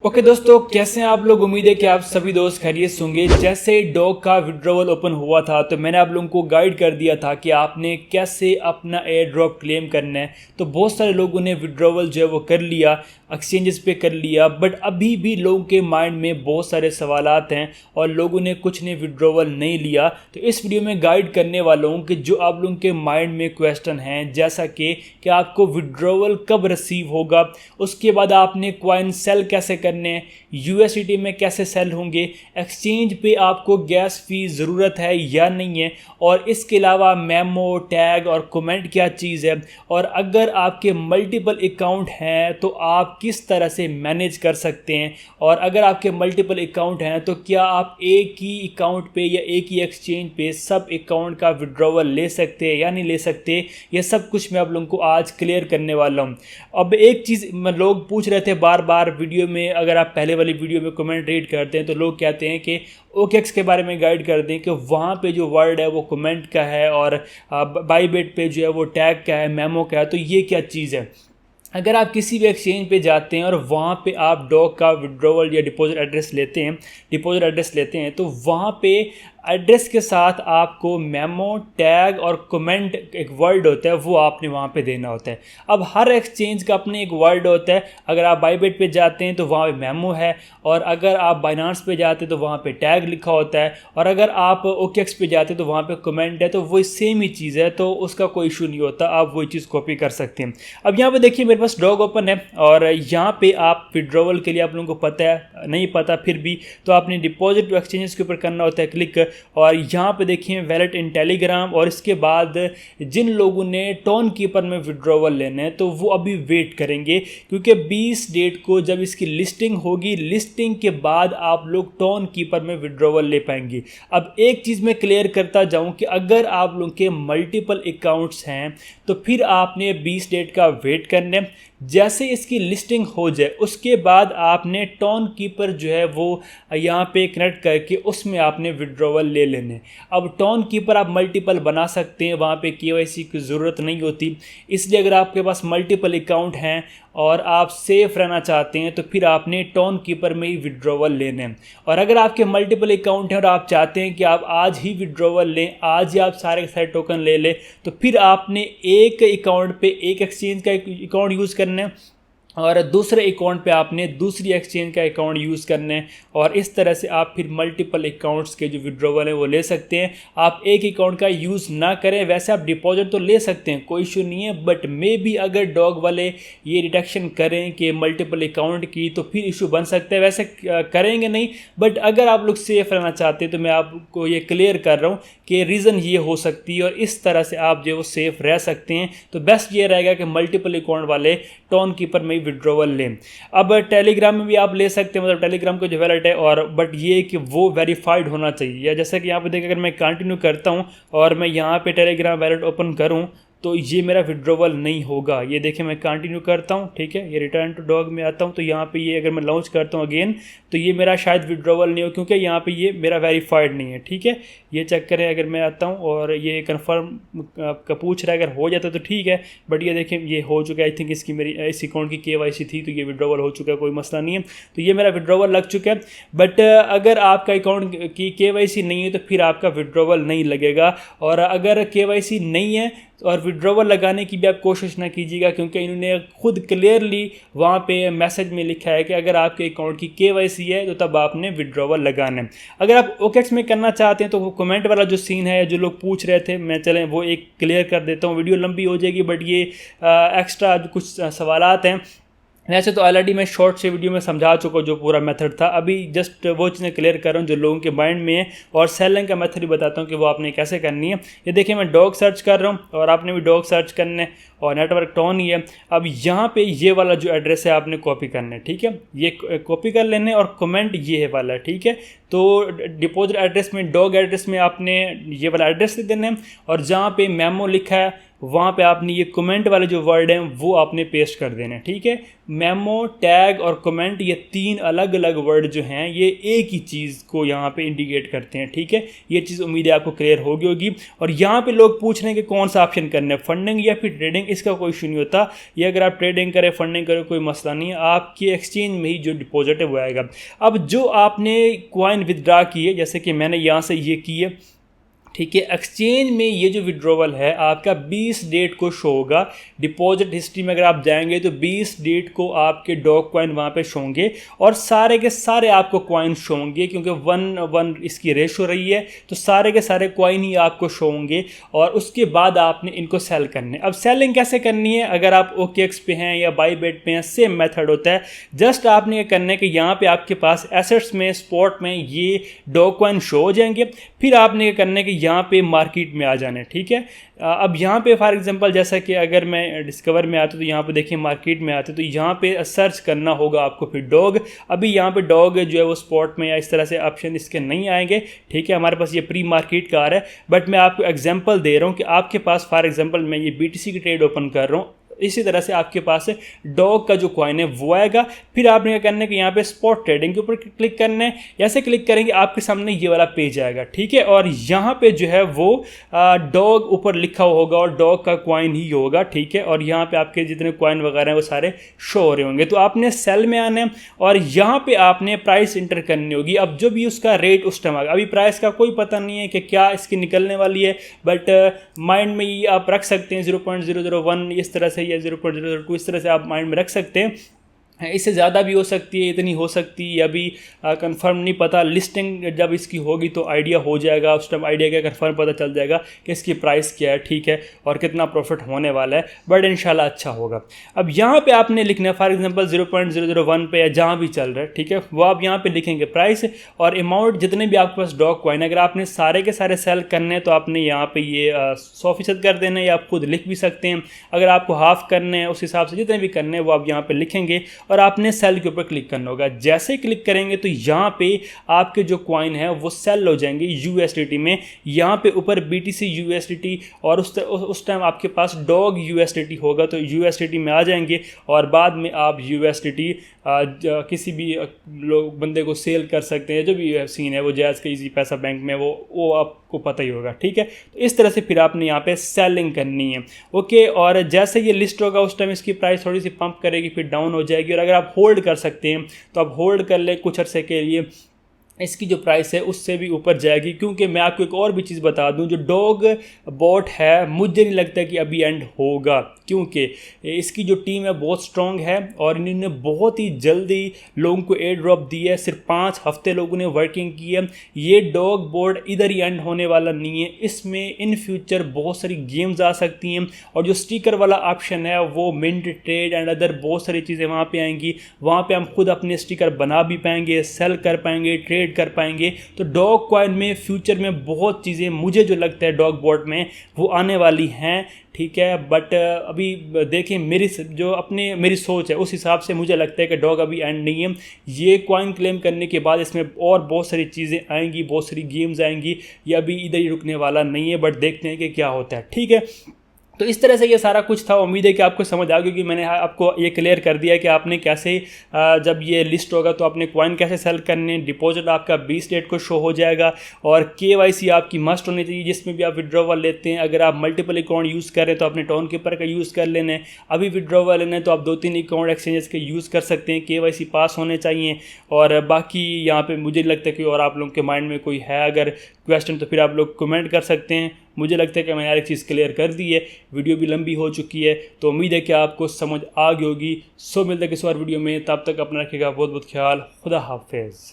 Okay दोस्तों, कैसे हैं आप लोग। उम्मीद है कि आप सभी दोस्त खैरियत से होंगे। जैसे डॉग का विड्रॉवल ओपन हुआ था तो मैंने आप लोगों को गाइड कर दिया था कि आपने कैसे अपना एयर ड्रॉप क्लेम करना है। तो बहुत सारे लोगों ने विड्रॉवल जो है वो कर लिया, एक्सचेंजेस पे कर लिया, बट अभी भी लोगों के माइंड में बहुत सारे सवालात हैं और लोगों ने कुछ ने विड्रॉवल नहीं लिया। तो इस वीडियो में गाइड करने वाला हूँ कि जो आप लोगों के माइंड में क्वेश्चन हैं, जैसा कि आपको विड्रॉवल कब रिसीव होगा, उसके बाद आपने कॉइन सेल कैसे करने हैं, यूएसडीटी में कैसे सेल होंगे, एक्सचेंज पे आपको गैस फी ज़रूरत है या नहीं है, और इसके अलावा मेमो, टैग और कमेंट क्या चीज़ है, और अगर आपके मल्टीपल अकाउंट हैं तो आप किस तरह से मैनेज कर सकते हैं, और अगर आपके मल्टीपल अकाउंट हैं तो क्या आप एक ही अकाउंट पे या एक ही एक्सचेंज पे सब अकाउंट का विड्रॉवल ले सकते हैं या नहीं ले सकते। ये सब कुछ मैं आप लोगों को आज क्लियर करने वाला हूँ। अब एक चीज़ लोग पूछ रहे थे बार बार वीडियो में, अगर आप पहले वाली वीडियो में कमेंट रीड करते हैं तो लोग कहते हैं कि OKX के बारे में गाइड कर दें कि वहाँ पे जो वर्ड है वो कमेंट का है और बाईबिट पे जो है वो टैग का है, मेमो का है। तो ये क्या चीज़ है। अगर आप किसी भी एक्सचेंज पे जाते हैं और वहाँ पे आप डॉग का विड्रॉवल या डिपॉजिट एड्रेस लेते हैं तो वहाँ पे एड्रेस के साथ आपको मेमो, टैग और कमेंट एक वर्ड होता है, वो आपने वहाँ पे देना होता है। अब हर एक्सचेंज का अपने एक वर्ड होता है। अगर आप बाईबिट पे जाते हैं तो वहाँ पे मेमो है, और अगर आप बाइनांस पे जाते हैं तो वहाँ पे टैग लिखा होता है, और अगर आप OKX पे जाते हैं तो वहाँ पे कमेंट है। तो वही सेम ही चीज़ है, तो उसका कोई इशू नहीं होता, आप वही चीज़ कॉपी कर सकते हैं। अब यहाँ पे देखिए मेरे पास डॉग ओपन है, और यहाँ पे आप विड्रॉवल के लिए आप लोगों को पता है, नहीं पता फिर भी तो आपने डिपॉजिट एक्सचेंजेस के ऊपर करना होता है क्लिक, और यहाँ पे देखिए वैलेट इन टेलीग्राम। और इसके बाद जिन लोगों ने टोन कीपर में विड्रॉवल लेना है तो वो अभी वेट करेंगे, क्योंकि 20 डेट को जब इसकी लिस्टिंग होगी, लिस्टिंग के बाद आप लोग टोन कीपर में विड्रॉवल ले पाएंगे। अब एक चीज़ मैं क्लियर करता जाऊँ कि अगर आप लोगों के मल्टीपल अकाउंट्स हैं तो फिर आपने 20 डेट का वेट करना है। जैसे इसकी लिस्टिंग हो जाए उसके बाद आपने टोन कीपर जो है वो यहाँ पे कनेक्ट करके उसमें आपने विड्रॉवल ले लेने। अब टोन कीपर आप मल्टीपल बना सकते हैं, वहाँ पे KYC की ज़रूरत नहीं होती। इसलिए अगर आपके पास मल्टीपल अकाउंट हैं और आप सेफ रहना चाहते हैं तो फिर आपने टोन कीपर में ही विड्रॉवल लेने हैं। और अगर आपके मल्टीपल अकाउंट हैं और आप चाहते हैं कि आप आज ही विड्रॉवल लें, आज ही आप सारे के सारे टोकन ले लें, तो फिर आपने एक अकाउंट पे एक एक्सचेंज का अकाउंट यूज़ करना है और दूसरे अकाउंट पे आपने दूसरी एक्सचेंज का अकाउंट यूज़ करना है, और इस तरह से आप फिर मल्टीपल अकाउंट्स के जो विड्रॉवल है वो ले सकते हैं। आप एक अकाउंट का यूज़ ना करें, वैसे आप डिपॉजिट तो ले सकते हैं, कोई इशू नहीं है, बट मे बी अगर डॉग वाले ये डिटेक्शन करें कि मल्टीपल अकाउंट की तो फिर इशू बन सकता है। वैसे करेंगे नहीं, बट अगर आप लोग सेफ रहना चाहते हैं तो मैं आपको ये क्लियर कर रहा हूँ कि रीज़न ये हो सकती है, और इस तरह से आप जो वो सेफ रह सकते हैं। तो बेस्ट ये रहेगा कि मल्टीपल अकाउंट वाले टोन कीपर में विड्रॉवल लें। अब टेलीग्राम में भी आप ले सकते हैं, मतलब टेलीग्राम का जो वैलेट है, और बट ये कि वो वेरीफाइड होना चाहिए। या जैसा कि यहाँ पे देखिए, अगर मैं कंटिन्यू करता हूँ और मैं यहाँ पे टेलीग्राम वैलेट ओपन करूँ तो ये मेरा विड्रॉवल नहीं होगा। ये देखिए मैं कंटिन्यू करता हूँ, ठीक है, ये रिटर्न टू डॉग में आता हूँ तो यहाँ पे ये अगर मैं लॉन्च करता हूँ अगेन तो ये मेरा शायद विड्रॉवल नहीं हो, क्योंकि यहाँ पे ये मेरा वेरीफाइड नहीं है। ठीक है, ये चेक करें, अगर मैं आता हूँ और ये कंफर्म का पूछ रहा है, अगर हो जाता तो ठीक है, बट ये देखें ये हो चुका है। आई थिंक इसकी मेरी इस अकाउंट की KYC थी तो ये विड्रॉवल हो चुका है, कोई मसला नहीं है। तो ये मेरा विड्रॉवल लग चुका है। बट अगर आपका अकाउंट की KYC नहीं है तो फिर आपका विड्रॉवल नहीं लगेगा, और अगर KYC नहीं है और विड्रॉवल लगाने की भी आप कोशिश ना कीजिएगा, क्योंकि इन्होंने खुद क्लियरली वहाँ पे मैसेज में लिखा है कि अगर आपके अकाउंट की KYC है तो तब आपने विड्रॉवल लगाना है। अगर आप OKX में करना चाहते हैं तो वो कमेंट वाला जो सीन है, जो लोग पूछ रहे थे, मैं चलें वो एक क्लियर कर देता हूँ। वीडियो लंबी हो जाएगी बट ये एक्स्ट्रा कुछ सवालात हैं। वैसे तो ऑलरेडी मैं शॉर्ट से वीडियो में समझा चुका जो पूरा मेथड था, अभी जस्ट वो चीज़ें क्लियर कर रहा हूँ जो लोगों के माइंड में है, और सेलिंग का मेथड भी बताता हूँ कि वो आपने कैसे करनी है। ये देखिए मैं डॉग सर्च कर रहा हूँ और आपने भी डॉग सर्च करना है, और नेटवर्क टोन ही है। अब यहाँ पे ये वाला जो एड्रेस है आपने कॉपी करना है, ठीक है, ये कॉपी कर लेने, और कमेंट ये है वाला, ठीक है। तो डिपॉजिट एड्रेस में, डॉग एड्रेस में आपने ये वाला एड्रेस दे देना है, और जहाँ पे मेमो लिखा है वहाँ पे आपने ये कमेंट वाले जो वर्ड हैं वो आपने पेस्ट कर देना है, ठीक है। मेमो, टैग और कमेंट, ये 3 अलग अलग वर्ड जो हैं ये एक ही चीज़ को यहाँ पे इंडिकेट करते हैं, ठीक है। ये चीज़ उम्मीद है आपको क्लियर होगी। और यहाँ पे लोग पूछ रहे हैं कि कौन सा ऑप्शन करना है, फंडिंग या फिर ट्रेडिंग इसका कोई इशू नहीं होता। ये अगर आप ट्रेडिंग करें, फंडिंग करें, कोई मसला नहीं है, आपकी एक्सचेंज में ही जो डिपॉजिट है वो आएगा। अब जो आपने कॉइन विदड्रा की है, जैसे कि मैंने यहाँ से ये की है, ठीक है, एक्सचेंज में ये जो विड्रॉवल है आपका 20 डेट को शो होगा। डिपॉजिट हिस्ट्री में अगर आप जाएंगे तो 20 डेट को आपके डॉग कॉइन वहाँ पे शो होंगे और सारे के सारे आपको कॉइन शो होंगे, क्योंकि 1:1 इसकी रेशो रही है, तो सारे के सारे कॉइन ही आपको शो होंगे और उसके बाद आपने इनको सेल करने। अब सेलिंग कैसे करनी है, अगर आप OKX पे हैं या बाईबेट पे हैं, सेम मेथड होता है। जस्ट आपने ये करना है कि यहाँ पे आपके पास एसेट्स में, स्पॉट में ये डॉग कॉइन शो हो जाएंगे, फिर आपने ये करना है कि यहाँ पे मार्केट में आ जाना है, ठीक है। अब यहाँ पे फॉर एग्जांपल जैसा कि अगर मैं डिस्कवर में आता तो यहाँ पे देखिए मार्केट में आते तो यहाँ पे सर्च करना होगा आपको फिर डॉग। अभी यहाँ पे डॉग जो है वो स्पॉट में या इस तरह से ऑप्शन इसके नहीं आएंगे, ठीक है। हमारे पास ये प्री मार्केट का आ रहा है, बट मैं आपको एग्जांपल दे रहा हूँ कि आपके पास फॉर एग्जांपल मैं ये BTC की ट्रेड ओपन कर रहा हूँ, इसी तरह से आपके पास डॉग का जो कॉइन है वो आएगा। फिर आपने क्या करना है कि यहाँ पे स्पॉट ट्रेडिंग के ऊपर क्लिक करना है। ऐसे क्लिक करेंगे आपके सामने ये वाला पेज आएगा, ठीक है। और यहाँ पे जो है वो डॉग ऊपर लिखा होगा और डॉग का कॉइन ही होगा, ठीक है। और यहाँ पे आपके जितने कॉइन वगैरह हैं वो सारे शो हो रहे होंगे। तो आपने सेल में आना है और यहाँ पे आपने प्राइस इंटर करनी होगी। अब जो भी उसका रेट उस टाइम आएगा, अभी प्राइस का कोई पता नहीं है कि क्या इसकी निकलने वाली है, बट माइंड में ये आप रख सकते हैं 0.001 इस तरह से, या 0.002 इस तरह से आप माइंड में रख सकते हैं। इससे ज़्यादा भी हो सकती है, इतनी हो सकती है, अभी कंफर्म नहीं पता। लिस्टिंग जब इसकी होगी तो आइडिया हो जाएगा, उस टाइम आइडिया का कंफर्म पता चल जाएगा कि इसकी प्राइस क्या है, ठीक है, और कितना प्रॉफिट होने वाला है, बट इंशाल्लाह अच्छा होगा। अब यहाँ पे आपने लिखना है फॉर एग्जांपल 0.001 पे या जहाँ भी चल रहा है, ठीक है, वो आप यहाँ पे लिखेंगे प्राइस और अमाउंट जितने भी आपके पास डॉग कॉइन। अगर आपने सारे के सारे सेल करने हैं तो आपने यहाँ पे ये 100% कर देना है, या आप खुद लिख भी सकते हैं। अगर आपको हाफ करने हैं उस हिसाब से जितने भी करने हैं वो आप यहाँ पे लिखेंगे और आपने सेल के ऊपर क्लिक करना होगा। जैसे ही क्लिक करेंगे तो यहाँ पे आपके जो कॉइन है वो सेल हो जाएंगे USDT में। यहाँ पे ऊपर BTC USDT और उस टाइम आपके पास डॉग USDT होगा तो USDT में आ जाएंगे और बाद में आप USDT किसी भी लोग बंदे को सेल कर सकते हैं। जो भी सीन है वो जैज़ का इजी पैसा बैंक में वो आपको पता ही होगा, ठीक है। तो इस तरह से फिर आपने यहाँ पे सेलिंग करनी है, ओके। और जैसे ये लिस्ट होगा उस टाइम इसकी प्राइस थोड़ी सी पंप करेगी, फिर डाउन हो जाएगी। और अगर आप होल्ड कर सकते हैं तो आप होल्ड कर ले कुछ अर्से के लिए, इसकी जो प्राइस है उससे भी ऊपर जाएगी। क्योंकि मैं आपको एक और भी चीज़ बता दूं, जो डॉग बॉट है मुझे नहीं लगता कि अभी एंड होगा, क्योंकि इसकी जो टीम है बहुत स्ट्रॉन्ग है और इन्होंने बहुत ही जल्दी लोगों को एयर ड्रॉप दी है। सिर्फ 5 हफ्ते लोगों ने वर्किंग की है। ये डॉग बोर्ड इधर ही एंड होने वाला नहीं है, इसमें इन फ्यूचर बहुत सारी गेम्स आ सकती हैं और जो स्टिकर वाला ऑप्शन है वो मिंट ट्रेड एंड अदर बहुत सारी चीज़ें वहाँ पे आएंगी। वहाँ पे हम खुद अपने स्टिकर बना भी पाएंगे, सेल कर पाएंगे, ट्रेड कर पाएंगे। तो डॉग कॉइन में फ्यूचर में बहुत चीज़ें मुझे जो लगता है डॉग बोर्ड में वो आने वाली हैं, ठीक है। बट अभी देखें मेरी सोच है उस हिसाब से मुझे लगता है कि डॉग अभी एंड नहीं है। ये कॉइन क्लेम करने के बाद इसमें और बहुत सारी चीज़ें आएंगी, बहुत सारी गेम्स आएंगी, ये अभी इधर ही रुकने वाला नहीं है। बट देखते हैं कि क्या होता है, ठीक है। तो इस तरह से ये सारा कुछ था। उम्मीद है कि आपको समझ आ गई, क्योंकि मैंने आपको ये क्लियर कर दिया कि आपने कैसे जब ये लिस्ट होगा तो आपने कॉइन कैसे सेल करने। डिपॉजिट आपका 20 डेट को शो हो जाएगा और KYC आपकी मस्ट होनी चाहिए जिसमें भी आप विड्रॉवल लेते हैं। अगर आप मल्टीपल अकाउंट यूज़ कर रहे हैं तो अपने टोन कीपर का यूज़ कर लेना है। अभी विड्रॉवल लेना है तो आप 2-3 अकाउंट एक्सचेंजेस के यूज़ कर सकते हैं। KYC पास होने चाहिए। और बाकी यहाँ पर मुझे लगता है कि और आप लोगों के माइंड में कोई है अगर क्वेश्चन तो फिर आप लोग कमेंट कर सकते हैं। मुझे लगता है कि मैंने हर एक चीज़ क्लियर कर दी है। वीडियो भी लंबी हो चुकी है तो उम्मीद है कि आपको समझ आ गई होगी। सो मिलते हैं किसी और वीडियो में, तब तक अपना रखिएगा बहुत बहुत ख्याल। खुदा हाफिज़।